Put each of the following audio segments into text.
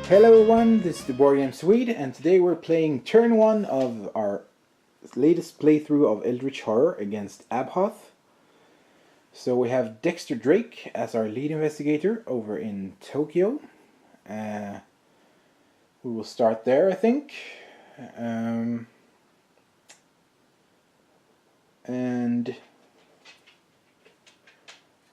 Hello everyone, this is the BoardGameSwede, and today we're playing turn 1 of our latest playthrough of Eldritch Horror against Abhoth. So we have Dexter Drake as our lead investigator over in Tokyo. We will start there, I think. And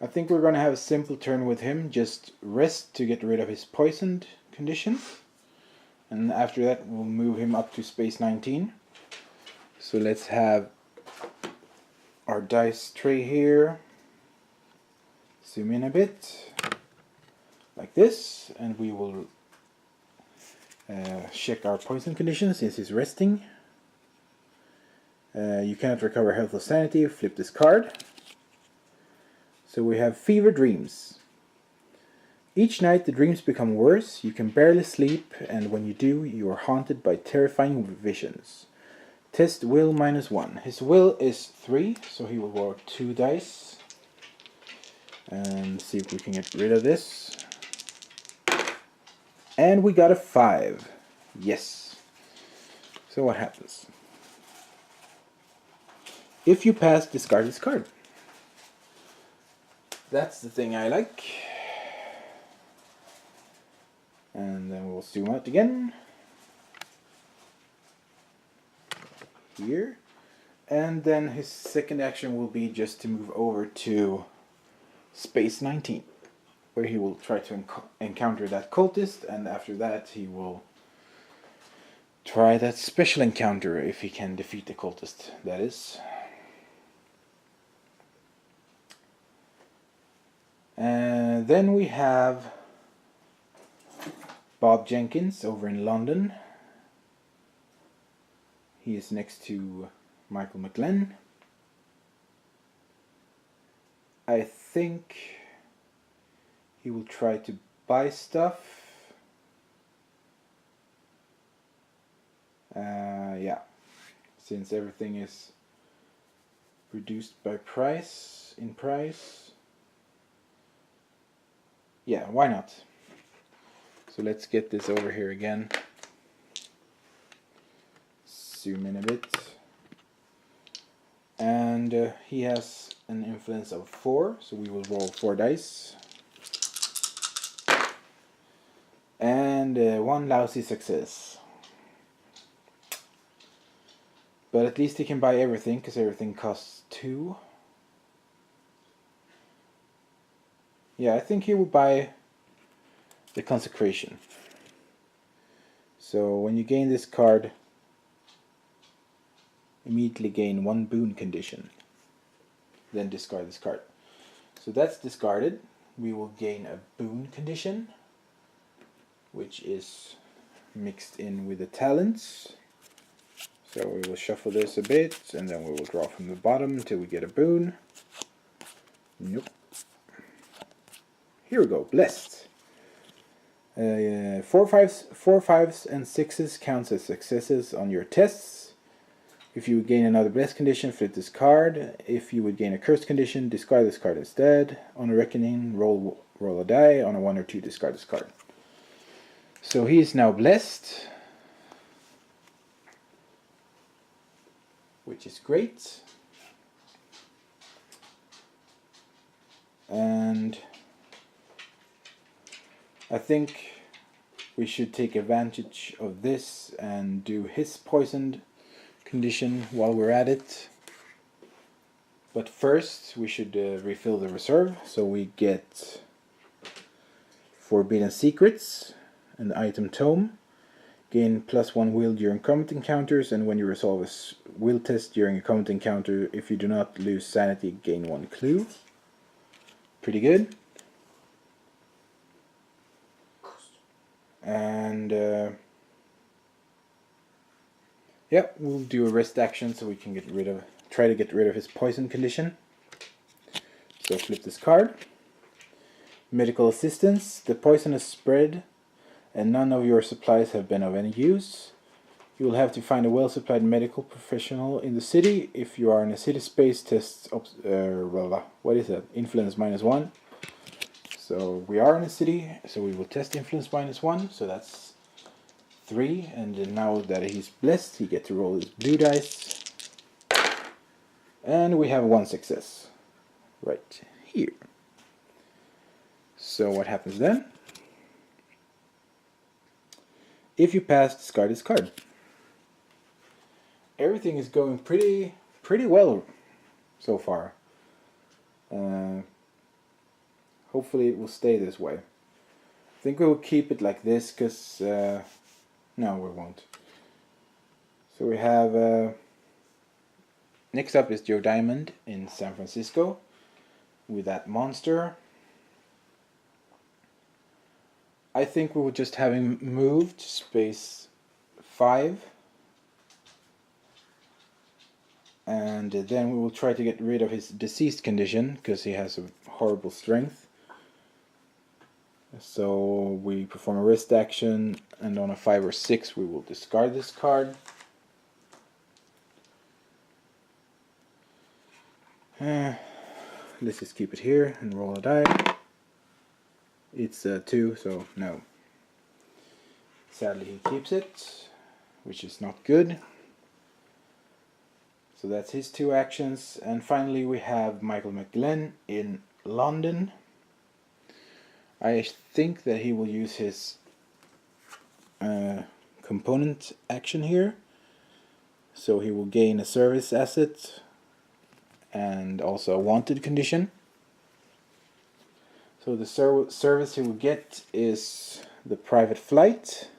I think we're going to have a simple turn with him, just rest to get rid of his poisoned condition. And after that we'll move him up to space 19. So let's have our dice tray here. Zoom in a bit, like this, and we will check our poison condition since he's resting. You cannot recover health or sanity, flip this card. So we have Fever Dreams. Each night the dreams become worse, you can barely sleep, and when you do, you are haunted by terrifying visions. Test will -1. His will is 3, so he will roll 2 dice. And see if we can get rid of this. And we got a 5. Yes. So what happens? If you pass, discard this card. That's the thing I like. And then we'll zoom out again. Here. And then his second action will be just to move over to space 19, where he will try to encounter that cultist, and after that he will try that special encounter if he can defeat the cultist, that is. And then we have Bob Jenkins over in London. He is next to Michael Mcglinn. I think he will try to buy stuff. Yeah, since everything is reduced by price, in price. Yeah, why not? So let's get this over here again. Zoom in a bit. And he has an influence of 4, so we will roll 4 dice. And 1 lousy success. But at least he can buy everything, because everything costs 2. Yeah, I think he will buy the Consecration. So when you gain this card, immediately gain 1 boon condition. Then discard this card. So that's discarded. We will gain a boon condition, which is mixed in with the talents. So we will shuffle this a bit, and then we will draw from the bottom until we get a boon. Nope. Here we go, Blessed. 4 5s and 6s counts as successes on your tests. If you would gain another blessed condition, flip this card. If you would gain a cursed condition, discard this card instead. On a reckoning, roll a die. On a 1 or 2, discard this card. So he is now blessed, which is great. And I think we should take advantage of this and do his poisoned condition while we're at it. But first we should refill the reserve, so we get Forbidden Secrets and item Tome. Gain +1 will during combat encounters, and when you resolve a will test during a combat encounter, if you do not lose sanity, gain 1 clue. Pretty good. And yeah, we'll do a rest action so we can try to get rid of his poison condition. So flip this card. Medical assistance. The poison has spread and none of your supplies have been of any use. You will have to find a well-supplied medical professional in the city. If you are in a city space, test what is that? Influence -1. So we are in a city, so we will test influence -1, so that's 3, and then now that he's blessed, he gets to roll his blue dice. And we have 1 success. Right here. So what happens then? If you pass, discard this card. Everything is going pretty well so far. Hopefully it will stay this way. I think we'll keep it like this, because no, we won't. So we have next up is Joe Diamond in San Francisco with that monster. I think we will just have him move to space 5. And then we will try to get rid of his deceased condition, because he has a horrible strength. So we perform a rest action, and on a 5 or 6 we will discard this card. Let's just keep it here and roll a die. It's 2, so no. Sadly he keeps it, which is not good. So that's his 2 actions. And finally we have Michael Mcglinn in London. I think that he will use his component action here. So he will gain a service asset and also a wanted condition. So the service he will get is the private flight.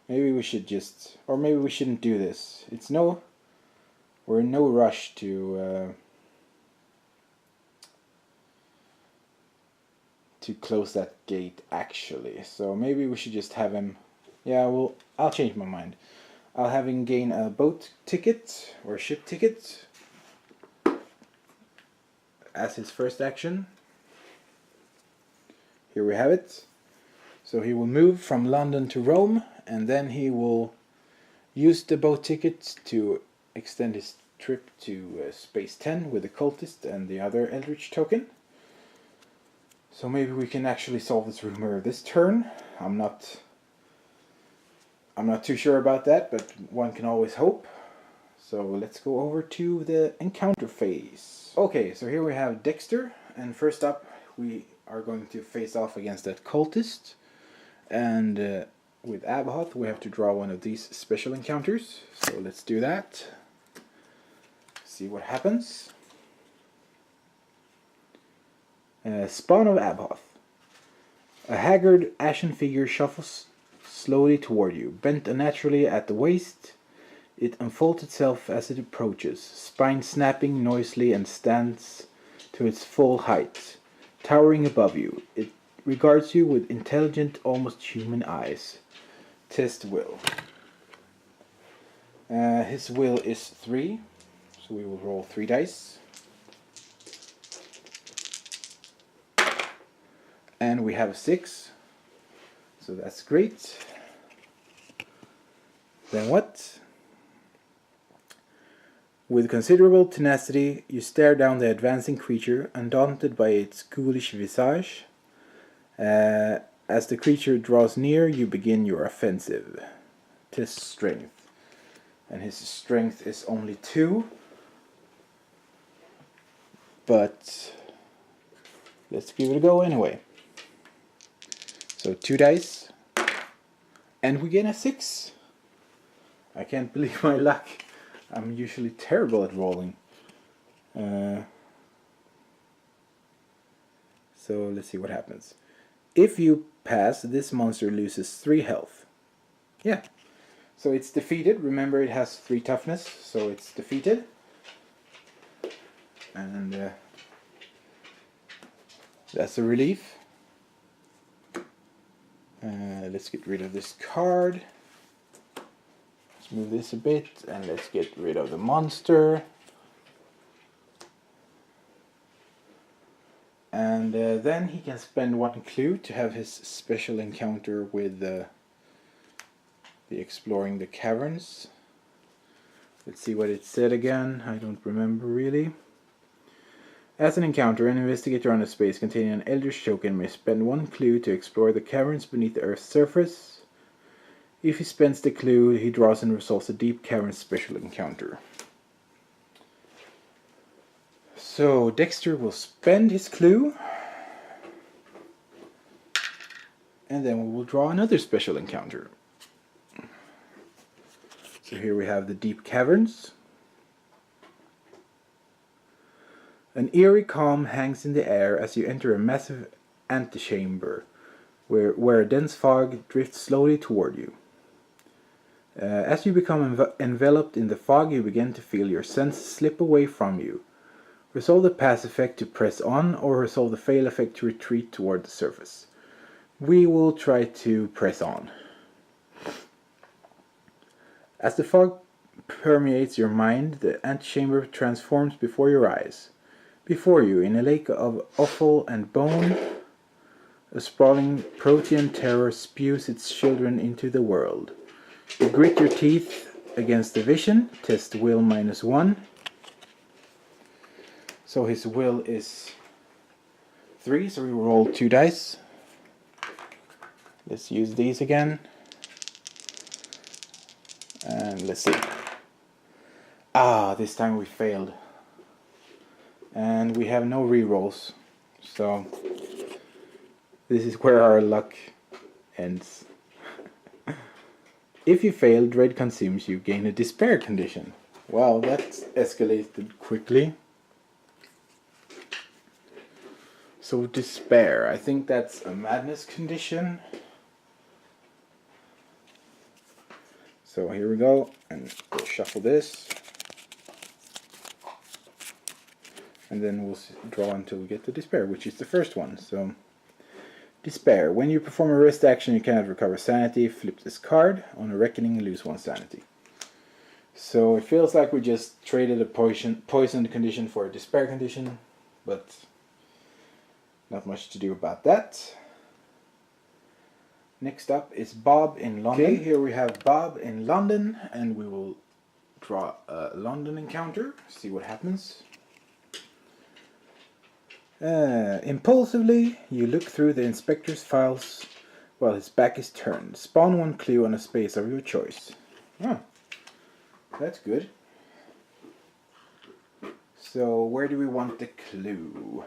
Maybe we should just, or maybe we shouldn't do this. We're in no rush to close that gate actually. So maybe we should just have him, yeah, well, I'll change my mind. I'll have him gain a boat ticket or a ship ticket as his first action. Here we have it. So he will move from London to Rome, and then he will use the boat ticket to extend his trip to Space 10 with the cultist and the other Eldritch token. So maybe we can actually solve this rumor this turn. I'm not too sure about that, but one can always hope. So let's go over to the encounter phase. Okay, so here we have Dexter, and first up we are going to face off against that cultist. And with Abhoth we have to draw one of these special encounters. So let's do that. See what happens. Spawn of Abhoth. A haggard, ashen figure shuffles slowly toward you, bent unnaturally at the waist. It unfolds itself as it approaches, spine snapping noisily, and stands to its full height, towering above you. It regards you with intelligent, almost human eyes. Test will. His will is 3, so we will roll 3 dice. And we have a 6, so that's great. Then what? With considerable tenacity, you stare down the advancing creature, undaunted by its ghoulish visage. As the creature draws near, you begin your offensive. Test strength. And his strength is only 2. But let's give it a go anyway. So 2 dice. And we get a 6. I can't believe my luck. I'm usually terrible at rolling. So let's see what happens. If you pass, this monster loses 3 health. Yeah. So it's defeated. Remember, it has 3 toughness, so it's defeated. And that's a relief. Let's get rid of this card. Let's move this a bit, and let's get rid of the monster. And then he can spend 1 clue to have his special encounter with the exploring the caverns. Let's see what it said again. I don't remember really. As an encounter, an investigator on a space containing an Eldritch token may spend 1 clue to explore the caverns beneath the Earth's surface. If he spends the clue, he draws and resolves a Deep Caverns special encounter. So Dexter will spend his clue, and then we will draw another special encounter. So here we have the Deep Caverns. An eerie calm hangs in the air as you enter a massive antechamber, where a dense fog drifts slowly toward you. As you become enveloped in the fog, you begin to feel your senses slip away from you. Resolve the pass effect to press on, or resolve the fail effect to retreat toward the surface. We will try to press on. As the fog permeates your mind, the antechamber transforms before your eyes. Before you, in a lake of offal and bone, a sprawling protean terror spews its children into the world. You grit your teeth against the vision, test will -1. So his will is 3, so we roll 2 dice. Let's use these again. And let's see. This time we failed. And we have no rerolls. So this is where our luck ends. If you fail, dread consumes you, gain a despair condition. Wow, that's escalated quickly. So despair, I think that's a madness condition. So here we go, and we'll shuffle this. And then we'll draw until we get to despair, which is the first one. So despair. When you perform a rest action, you cannot recover sanity. Flip this card. On a reckoning, you lose 1 sanity. So it feels like we just traded a poisoned condition for a despair condition, but not much to do about that. Next up is Bob in London. Okay, here we have Bob in London, and we will draw a London encounter, see what happens. Impulsively, you look through the inspector's files while his back is turned. Spawn 1 clue on a space of your choice. Oh, that's good. So, where do we want the clue?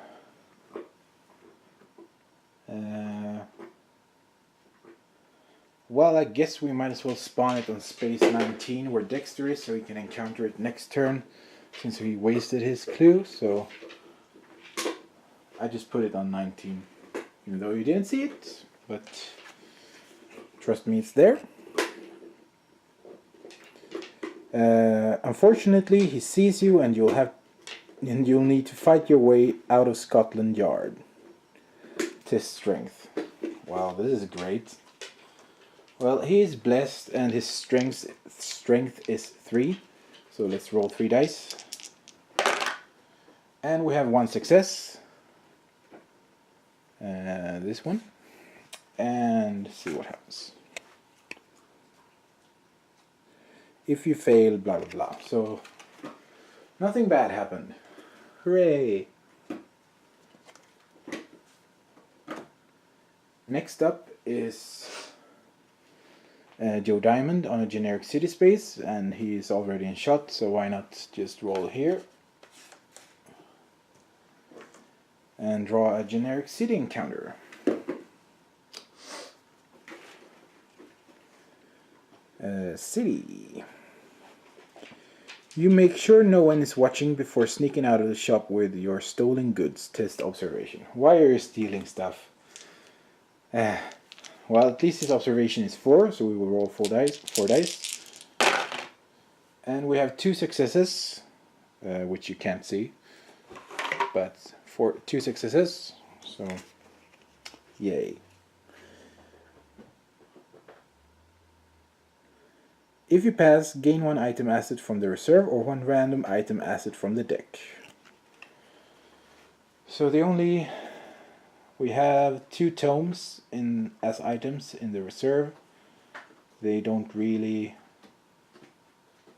Well, I guess we might as well spawn it on space 19 where Dexter is, so he can encounter it next turn, since he wasted his clue. So I just put it on 19, even though you didn't see it, but trust me, it's there. Unfortunately, he sees you, and you'll need to fight your way out of Scotland Yard. Test strength. Wow, this is great. Well, he is blessed, and his strength is 3. So let's roll 3 dice, and we have 1 success. This one, and see what happens. If you fail, blah blah blah. So nothing bad happened. Hooray! Next up is Joe Diamond on a generic city space, and he's already in shot, so why not just roll here and draw a generic city encounter. City. You make sure no one is watching before sneaking out of the shop with your stolen goods. Test observation. Why are you stealing stuff? Well, at least his observation is 4, so we will roll 4 dice. And we have 2 successes, which you can't see, but 2 successes, so yay. If you pass, gain 1 item asset from the reserve or 1 random item asset from the deck. So we have 2 tomes as items in the reserve. They don't really...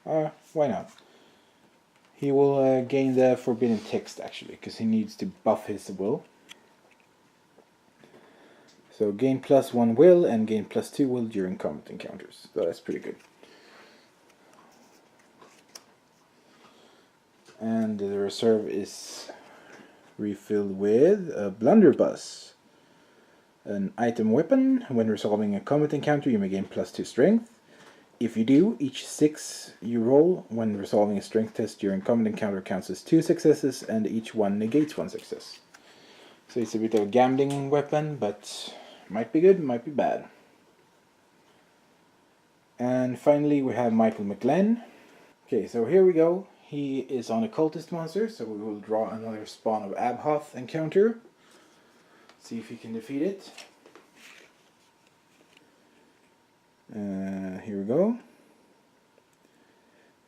why not? He will gain the forbidden text actually, because he needs to buff his will. So gain +1 will and gain +2 will during combat encounters. So that's pretty good. And the reserve is refilled with a blunderbuss, an item weapon. When resolving a combat encounter, you may gain +2 strength. If you do, each 6 you roll when resolving a strength test during combat encounter counts as 2 successes, and each one negates 1 success. So it's a bit of a gambling weapon, but might be good, might be bad. And finally we have Mcglinn. Okay, so here we go. He is on a cultist monster, so we will draw another spawn of Abhoth encounter. See if he can defeat it. Here we go.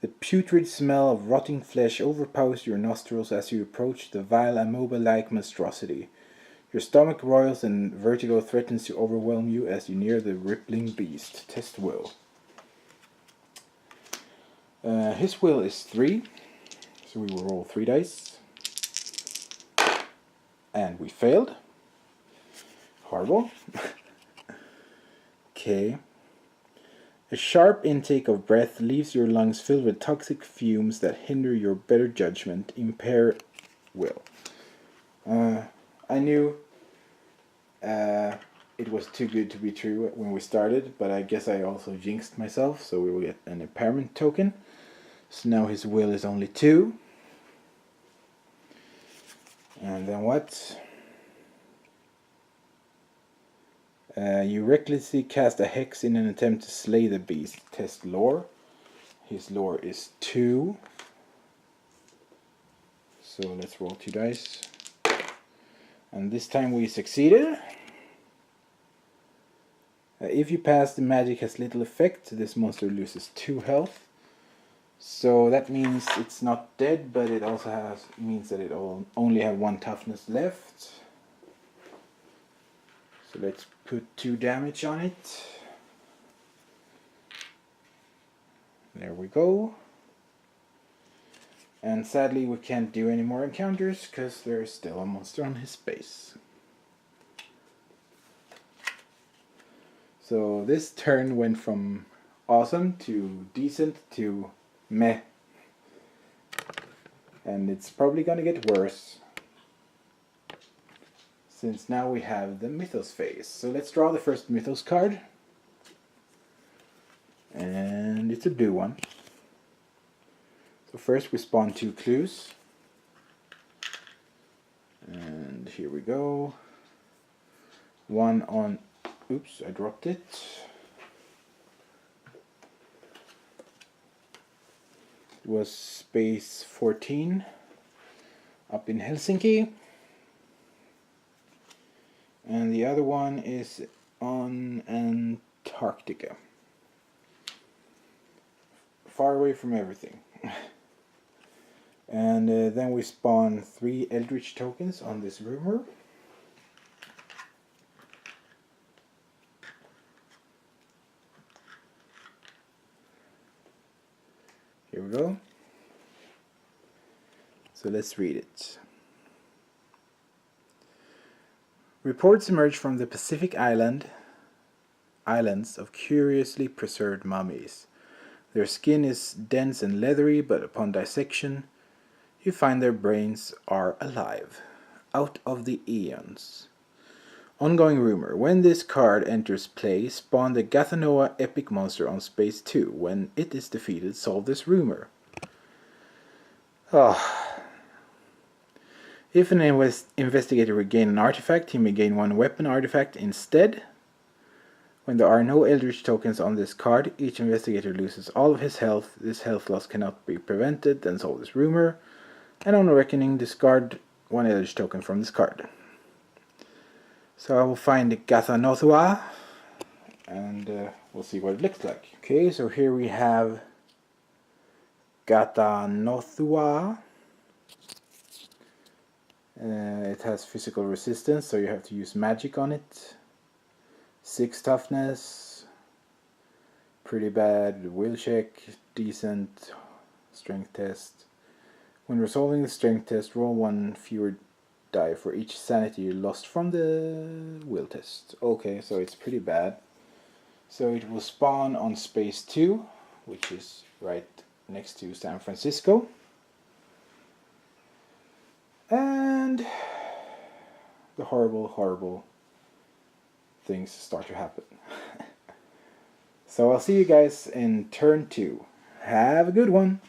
The putrid smell of rotting flesh overpowers your nostrils as you approach the vile amoeba-like monstrosity. Your stomach roils and vertigo threatens to overwhelm you as you near the rippling beast. Test will. His will is 3, so we will roll 3 dice. And we failed. Horrible. Okay. A sharp intake of breath leaves your lungs filled with toxic fumes that hinder your better judgment, impair will. I knew it was too good to be true when we started, but I guess I also jinxed myself, so we will get an impairment token. So now his will is only 2. And then what? You recklessly cast a hex in an attempt to slay the beast. Test lore. His lore is 2. So let's roll 2 dice. And this time we succeeded. If you pass, the magic has little effect. This monster loses 2 health. So that means it's not dead, but it also means that it only have 1 toughness left. So let's put 2 damage on it. There we go. And sadly we can't do any more encounters because there's still a monster on his base. So this turn went from awesome to decent to meh. And it's probably gonna get worse, since now we have the Mythos phase. So let's draw the first Mythos card. And it's a blue one. So first we spawn 2 clues. And here we go. One on... Oops, I dropped it. It was space 14 up in Helsinki. And the other one is on Antarctica. Far away from everything. And then we spawn 3 Eldritch tokens on this rumor. Here we go. So let's read it. Reports emerge from the Pacific islands of curiously preserved mummies. Their skin is dense and leathery, but upon dissection, you find their brains are alive, out of the eons. Ongoing rumor. When this card enters play, spawn the Gathanoa epic monster on space 2. When it is defeated, solve this rumor. If an investigator will gain an artifact, he may gain 1 weapon artifact instead. When there are no Eldritch tokens on this card, each investigator loses all of his health. This health loss cannot be prevented, then solve this rumor. And on a reckoning, discard 1 Eldritch token from this card. So I will find Gathanothua, and we'll see what it looks like. Okay, so here we have Gathanothua. It has physical resistance, so you have to use magic on it. 6 toughness, pretty bad will check, decent strength test, When resolving the strength test, roll one fewer die for each sanity you lost from the will test. Okay, so it's pretty bad. So it will spawn on space 2, which is right next to San Francisco. And the horrible, horrible things start to happen. So I'll see you guys in turn 2. Have a good one!